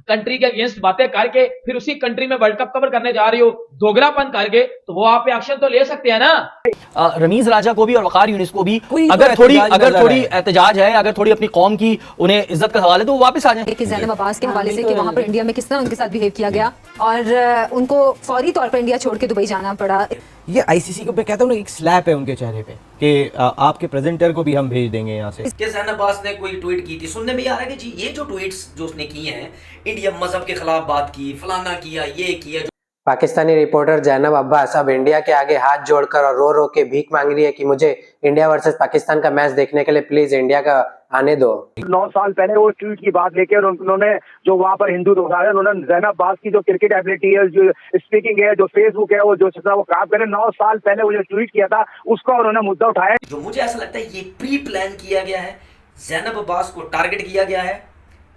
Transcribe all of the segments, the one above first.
Country के against बातें करके फिर उसी कंट्री में वर्ल्ड कप कवर करने जा रही हो दोगलापन करके, तो वो आप पे एक्शन तो ले सकते हैं ना। रमीज राजा को भी और वकार यूनिस को भी अगर थोड़ी एहतजाज है, अगर थोड़ी अपनी कौम की उन्हें इज्जत का सवाल है तो वो वापस आ जाए। ज़ैनब अब्बास के हवाले से कि वहाँ पर इंडिया में किस तरह उनके साथ बिहेव किया गया और उनको फौरी तौर पर इंडिया छोड़ के दुबई जाना पड़ा। ये आईसीसी को मैं कहता हूँ ना, एक स्लैप है उनके चेहरे पे कि आपके प्रेजेंटर को भी हम भेज देंगे यहाँ से। ज़ैनब अब्बास ने कोई ट्वीट की थी, सुनने में आ रहा है कि जी ये जो ट्वीट्स जो उसने किए हैं, इंडिया मजहब के खिलाफ बात की, फलाना किया, ये किया। पाकिस्तानी रिपोर्टर ज़ैनब अब्बास अब इंडिया के आगे हाथ जोड़कर और रो रो के भीख मांग रही है कि मुझे इंडिया वर्सेस पाकिस्तान का मैच देखने के लिए प्लीज इंडिया का आने दो। 9 साल पहले वो ट्वीट की बात लेके और उन्होंने जो वहाँ पर हिंदू उठाया, उन्होंने ज़ैनब अब्बास की जो क्रिकेट एबिलिटी है, जो स्पीकिंग है, जो फेसबुक है, वो जो वो काम करे, 9 साल पहले वो जो ट्वीट किया था उसका उन्होंने मुद्दा उठाया। जो मुझे ऐसा लगता है ये प्री प्लान किया गया है, ज़ैनब अब्बास को टारगेट किया गया है,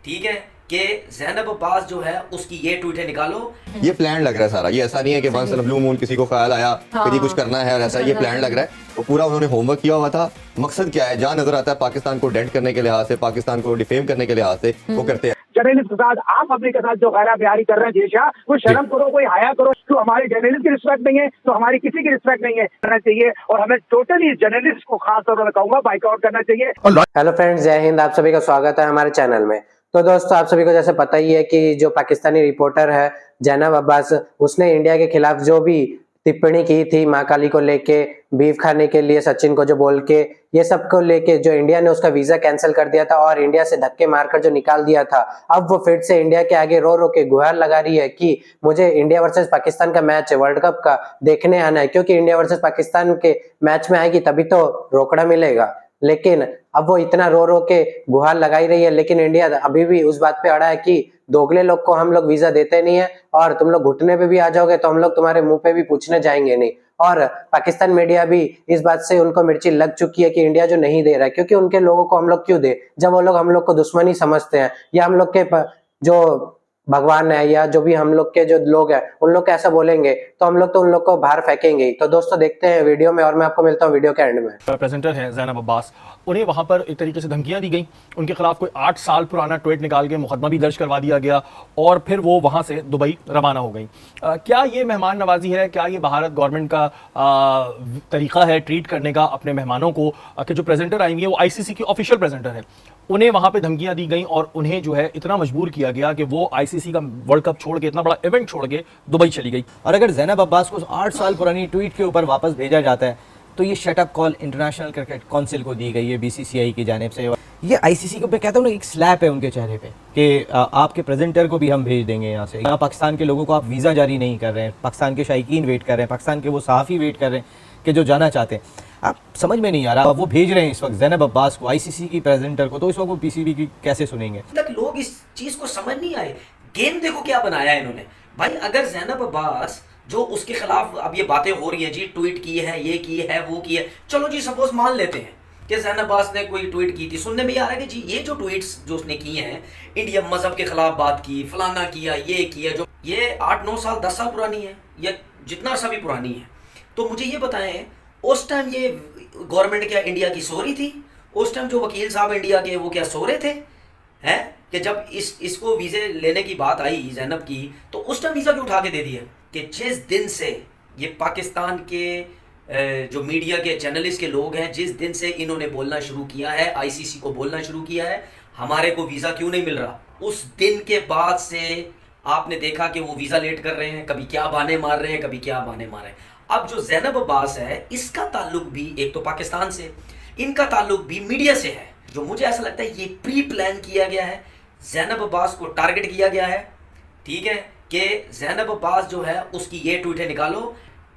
ठीक है, कि ज़ैनब अब्बास जो है उसकी ये ट्वीटें निकालो। ये प्लान लग रहा है सारा, ये ऐसा नहीं है कि वंस इन ब्लू मून किसी को ख्याल आया कि कुछ करना है और ऐसा, ये प्लान लग रहा है। वो पूरा उन्होंने होमवर्क किया हुआ था। मकसद क्या है, जहाँ नजर आता है पाकिस्तान को डेंट करने के लिहाज से, पाकिस्तान को डिफेम करने के लिहाज से वो करते हैं। जर्नलिस्ट के साथ आप पब्लिक के साथ जो गैर बिहारी कर रहे हैं जेशा, कोई शर्म करो, कोई हया करो। तो हमारे जर्नलिस्ट की रिस्पेक्ट नहीं है तो हमारी किसी की रिस्पेक्ट नहीं है, करना चाहिए। और हमें टोटली जर्नलिस्ट को खास तौर पर कहूंगा बाइकआउट करना चाहिए। हेलो फ्रेंड्स, जय हिंद। आप सभी का स्वागत है हमारे चैनल में। तो दोस्तों, आप सभी को जैसे पता ही है कि जो पाकिस्तानी रिपोर्टर है ज़ैनब अब्बास, उसने इंडिया के खिलाफ जो भी टिप्पणी की थी माँ काली को लेके, बीफ खाने के लिए सचिन को जो बोल के, ये सब को लेके जो इंडिया ने उसका वीजा कैंसिल कर दिया था और इंडिया से धक्के मारकर जो निकाल दिया था, अब वो फिर से इंडिया के आगे रो रो के गुहार लगा रही है कि मुझे इंडिया वर्सेस पाकिस्तान का मैच है, वर्ल्ड कप का, देखने आना है, क्योंकि इंडिया वर्सेस पाकिस्तान के मैच में आएगी तभी तो रोकड़ा मिलेगा। लेकिन अब वो इतना रो रो के गुहार लगाई रही है, लेकिन इंडिया अभी भी उस बात पे अड़ा है कि दोगले लोग को हम लोग वीजा देते नहीं है और तुम लोग घुटने पे भी आ जाओगे तो हम लोग तुम्हारे मुंह पे भी पूछने जाएंगे नहीं। और पाकिस्तान मीडिया भी इस बात से उनको मिर्ची लग चुकी है कि इंडिया जो नहीं दे रहा है, क्योंकि उनके लोगों को हम लोग क्यों दे, जब वो लोग हम लोग को दुश्मनी समझते हैं या हम लोग के जो भगवान है या जो भी हम लोग के जो लोग हैं उन लोग कैसा बोलेंगे तो हम लोग तो उन लोग को बाहर फेंकेंगे। तो दोस्तों देखते हैं वीडियो में और मैं आपको मिलता हूँ वीडियो के एंड में। प्रेजेंटर है ज़ैनब अब्बास, उन्हें वहाँ पर एक तरीके से धमकियाँ दी गई, उनके खिलाफ कोई 8 साल पुराना ट्वीट निकाल के मुकदमा भी दर्ज करवा दिया गया और फिर वो वहाँ से दुबई रवाना हो गई। क्या ये मेहमान नवाजी है, क्या ये भारत गवर्नमेंट का तरीका है ट्रीट करने का अपने मेहमानों को, कि जो प्रेजेंटर आएंगे वो आईसीसी की ऑफिशियल प्रेजेंटर है, उन्हें वहाँ पे धमकियाँ दी गई और उन्हें जो है इतना मजबूर किया गया कि वो आईसीसी का वर्ल्ड कप छोड़ के, इतना बड़ा इवेंट छोड़ के दुबई चली गई। और अगर ज़ैनब अब्बास को 8 साल पुरानी ट्वीट के ऊपर वापस भेजा जाता है तो ये shut up call international cricket council को दी गई है बीसीसीआई की जानिब से। ये आईसीसी को मैं कहता हूँ ना, एक स्लैप है उनके चेहरे पे कि आपके प्रेजेंटर को भी हम भेज देंगे यहाँ से। यहाँ पाकिस्तान के लोगों को आप वीज़ा जारी नहीं कर रहे हैं, पाकिस्तान के शायकीन वेट कर रहे हैं, पाकिस्तान के वो सहाफ़ी वेट कर रहे हैं कि जो जाना चाहते हैं। आप समझ में नहीं आ रहा, वो भेज रहे हैं इस वक्त ज़ैनब अब्बास को, आईसीसी की प्रेजेंटर को, तो इस वक्त वो पीसीबी की कैसे सुनेंगे? तक लोग इस चीज को समझ नहीं आए। गेम देखो क्या बनाया है इन्होंने भाई। अगर ज़ैनब अब्बास जो उसके खिलाफ अब ये बातें हो रही है जी, ट्वीट की है, ये की है, वो की है, चलो जी सपोज मान लेते हैं कि ज़ैनब अब्बास ने कोई ट्वीट की थी, सुनने में आ रहा है कि जी ये जो ट्वीट्स जो उसने किए हैं, इंडिया मजहब के खिलाफ बात की, फलाना किया, ये किया, जो ये 8-9 साल 10 साल पुरानी है या जितना सा भी पुरानी है, तो मुझे ये बताएं उस टाइम ये गवर्नमेंट क्या इंडिया की सो रही थी? उस टाइम जो वकील साहब इंडिया के वो क्या सो रहे थे हैं कि जब इसको वीज़े लेने की बात आई ज़ैनब की, तो उस टाइम वीज़ा क्यों उठा के दे दिया? कि जिस दिन से ये पाकिस्तान के जो मीडिया के जर्नलिस्ट के लोग हैं, जिस दिन से इन्होंने बोलना शुरू किया है, आईसीसी को बोलना शुरू किया है हमारे को वीज़ा क्यों नहीं मिल रहा, उस दिन के बाद से आपने देखा कि वो वीज़ा लेट कर रहे हैं, कभी क्या बहाने मार रहे हैं, कभी क्या बहाने मार रहे हैं। अब जो ज़ैनब अब्बास है, इसका ताल्लुक भी एक तो पाकिस्तान से, इनका ताल्लुक भी मीडिया से है। जो मुझे ऐसा लगता है ये प्री प्लान किया गया है, ज़ैनब अब्बास को टारगेट किया गया है, ठीक है, कि ज़ैनब अब्बास जो है उसकी ये ट्वीटें निकालो,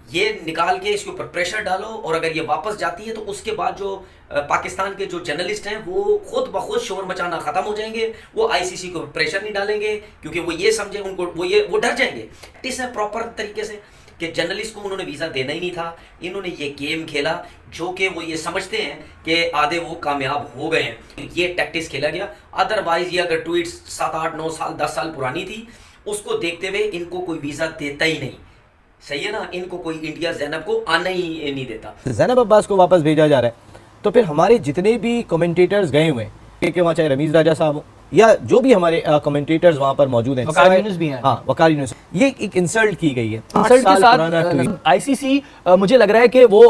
ये निकाल के इसके ऊपर प्रेशर डालो, और अगर ये वापस जाती है तो उसके बाद जो पाकिस्तान के जो जर्नलिस्ट हैं वो खुद ब खुद शोर मचाना ख़त्म हो जाएंगे, वो आईसीसी को प्रेशर नहीं डालेंगे क्योंकि वो ये समझे, उनको वो डर जाएंगे। इस प्रॉपर तरीके से कि जर्नलिस्ट को उन्होंने वीज़ा देना ही नहीं था, इन्होंने ये गेम खेला जो कि वो ये समझते हैं कि आधे वो कामयाब हो गए हैं, ये टैक्टिक्स खेला गया। अदरवाइज ये अगर ट्वीट्स 7-8-9 साल 10 साल पुरानी थी, उसको देखते हुए इनको कोई वीज़ा देता ही नहीं, सही है ना, इनको कोई इंडिया ज़ैनब को आना ही नहीं देता। ज़ैनब अब्बास को वापस भेजा जा रहा है तो फिर हमारे जितने भी कमेंटेटर्स गए हुए हैं, कि वहाँ चाहे रमीज़ राजा साहब हो, या जो भी हमारे कमेंटेटर्स वहां पर मौजूद हैं, वकार यूनुस भी हैं। हाँ, वकार यूनुस, ये एक इंसल्ट की गई है। इंसल्ट के साथ आईसीसी मुझे लग रहा है कि वो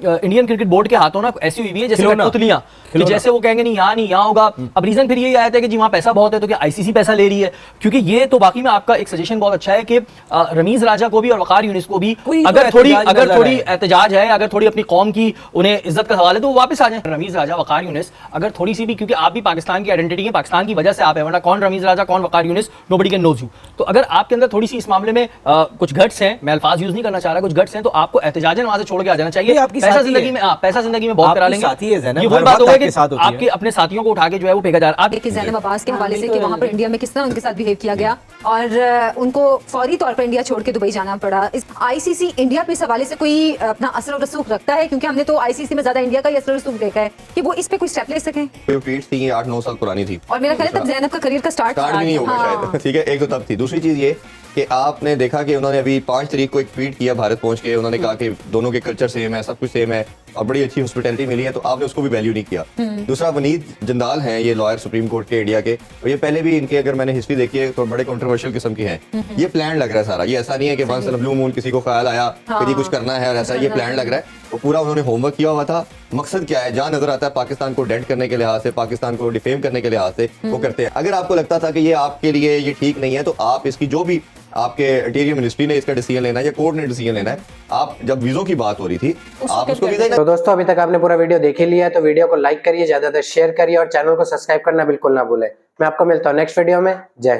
इंडियन क्रिकेट बोर्ड के हाथों ना ऐसी हुई है जैसे खिलौना। कठपुतलियां, कि जैसे वो कहेंगे नहीं यहाँ होगा। अब रीजन फिर यही आया था कि जी वहाँ पैसा बहुत है तो क्या आईसीसी पैसा ले रही है? क्योंकि ये तो बाकी में आपका एक सजेशन बहुत अच्छा है कि रमीज राजा को भी और वकार यूनुस को भी कोई तो अगर एहतजाज थोड़ी नजर आए। एहतजाज है, अगर थोड़ी अपनी कौम की उन्हें इज्जत का सवाल है तो वो वापस आ जाए। रमीज राजा, वकार यूनुस, अगर थोड़ी सी भी, क्योंकि आप भी पाकिस्तान की आइडेंटिटी है, पाकिस्तान की वजह से आप है, वरना कौन रमीज राजा कौन Waqar Younis, nobody can knows you. तो अगर आपके अंदर थोड़ी सी इस मामले में कुछ गट्स हैं, मैं अल्फाज यूज नहीं करना चाह रहा, कुछ गट्स हैं, तो आपको एहतजाजन वहां से छोड़ के आ जाना चाहिए। नहीं, आपकी पैसा साथी जिंदगी है। में पैसा जिंदगी में बहुत आपकी करा लेंगे। साथी है ज़ैनब, ये वो हर बात वक्त हो गई आपके कि साथ होती है। आपके अपने साथियों को उठा के जो है वो फेंका जा रहा है। आप देखिए जैनब अब्बास के हवाले से कि वहाँ पर इंडिया में किस तरह उनके साथ बिहेव किया गया और उनको फौरी तौर पर इंडिया छोड़ के दुबई जाना पड़ा। इस आईसीसी इंडिया पे इस हवाले से कोई अपना असर और रसूख रखता है? क्योंकि हमने तो आईसीसी में ज्यादा इंडिया का ही असर रसूख देखा है कि वो इस पे कोई स्टेप ले सकें। जो ट्वीट्स थी ये 8-9 साल पुरानी थी और मेरा ख्याल है तब जैनब का करियर का स्टार्ट भी नहीं होगा शायद। ठीक है, एक तो तब थी। दूसरी चीज ये कि आपने देखा कि उन्होंने अभी 5 तारीख को एक ट्वीट किया भारत पहुंच के, उन्होंने कहा कि दोनों के कल्चर सेम है, सब कुछ सेम है और बड़ी अच्छी हॉस्पिटैलिटी मिली है, तो आपने उसको भी वैल्यू नहीं किया। दूसरा, वनीद जंदाल हैं, ये लॉयर सुप्रीम कोर्ट के इंडिया के, और ये पहले भी इनके अगर मैंने हिस्ट्री देखी है तो बड़े कंट्रोवर्शियल किस्म के हैं। ये प्लान लग रहा है सारा, ये ऐसा नहीं है कि once in a blue moon किसी को ख्याल आया कि जी कुछ करना है और ऐसा, ये प्लान लग रहा है। वो पूरा उन्होंने होमवर्क किया हुआ था। मकसद क्या है, जहां नजर आता है पाकिस्तान को डेंट करने के लिहाज से, पाकिस्तान को डिफेम करने के लिहाज से वो करते हैं। अगर आपको लगता था कि ये आपके लिए ये ठीक नहीं है तो आप इसकी जो भी आपके इंटीरियर मिनिस्ट्री ने इसका डिसीजन लेना है या कोर्ट ने डिसीजन लेना है, आप जब वीजों की बात हो रही थी आप उसको वीजा। तो दोस्तों अभी तक आपने पूरा वीडियो देख ही लिया है तो वीडियो को लाइक करिए, ज्यादातर शेयर करिए और चैनल को सब्सक्राइब करना बिल्कुल ना भूलें। मैं आपको मिलता हूँ नेक्स्ट वीडियो में। जय हिंद।